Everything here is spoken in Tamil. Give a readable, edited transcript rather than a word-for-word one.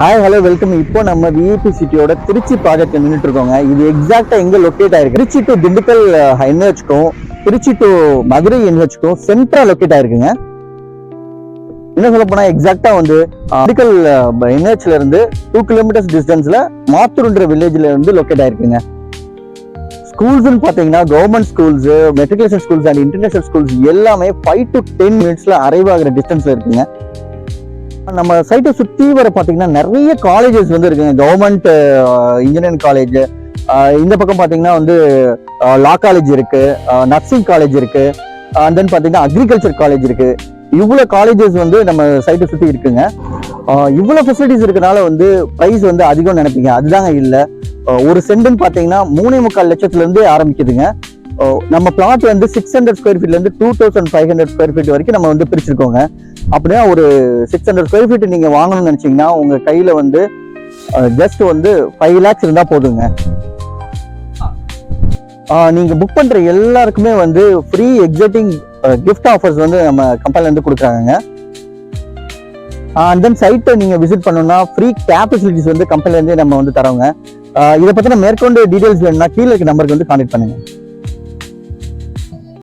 Hi hello welcome. இப்போ நம்ம விஐபி சிட்டியோட திருச்சி ப்ராஜெக்ட் நின்றுட்டு இருக்கோங்க. இது எக்ஸாக்டா எங்க லொக்கேட் ஆயிருக்கு, திருச்சி டு திண்டுக்கல் என்ஹெச்க்கும் திருச்சி டு மதுரை என்ஹெச்க்கும் சென்ட்ரா லொக்கேட் ஆயிருக்குங்க. என்ன சொல்ல போனா எக்ஸாக்டா வந்து திண்டுக்கல் என்ஹெச்ல இருந்து 2 கிலோமீட்டர்ஸ் டிஸ்டன்ஸ்ல மாத்தூர்ன்ற வில்லேஜ்ல இருந்து லொக்கேட் ஆயிருக்குங்க. ஸ்கூல்ஸ்ன்னு பாத்தீங்கன்னா government schools, matriculation schools and international schools எல்லாமே 5 to 10 மினிட்ஸ்ல அரைவ் ஆகிற டிஸ்டன்ஸ்ல இருக்குங்க. நம்ம சைட்டை சுற்றி வர பார்த்தீங்கன்னா நிறைய காலேஜஸ் வந்து இருக்குங்க. கவர்மெண்ட் இன்ஜினியரிங் காலேஜ், இந்த பக்கம் பார்த்தீங்கன்னா வந்து லா காலேஜ் இருக்கு, நர்சிங் காலேஜ் இருக்கு, அண்ட் தென் பார்த்தீங்கன்னா அக்ரிகல்ச்சர் காலேஜ் இருக்கு. இவ்வளோ காலேஜஸ் வந்து நம்ம சைட்டை சுற்றி இருக்குங்க. இவ்வளோ ஃபெசிலிட்டிஸ் இருக்கனால வந்து ப்ரைஸ் வந்து அதிகம் நினைப்பீங்க, அதுதாங்க இல்லை. ஒரு சென்ட்னு பார்த்தீங்கன்னா 3.25 லட்சத்துலேருந்து ஆரம்பிக்குதுங்க. நம்ம பிளாட் வந்து 600 ஸ்கொயர் ஃபீட்ல இருந்து 2500 ஸ்கொயர் ஃபீட் வரைக்கும் நம்ம வந்து பிரிச்சிருக்கோங்க. அப்படின்னா ஒரு 600 ஸ்கொயர் ஃபீட் நீங்க வாங்கணும்னு நினைச்சீங்கன்னா உங்க கையில வந்து ஜஸ்ட் வந்து 5 lakhs இருந்தா போதுங்க. நீங்க புக் பண்ற எல்லாருக்குமே வந்து ஃப்ரீ எக்ஸைட்டிங் கிஃப்ட் ஆஃபர்ஸ் வந்து நம்ம கம்பெனில இருந்து கொடுக்குறாங்க. அண்ட் தென் சைட்டை நீங்க விசிட் பண்ணணும்னா ஃப்ரீ கேப் ஃபெசிலிட்டிஸ் வந்து கம்பெனில இருந்து நம்ம வந்து தரோங்க. இதை பத்தின மேற்கொண்டு டீடைல்ஸ் வேணும்னா கீழே இருக்க நம்பருக்கு வந்து கான்டாக்ட் பண்ணுங்க.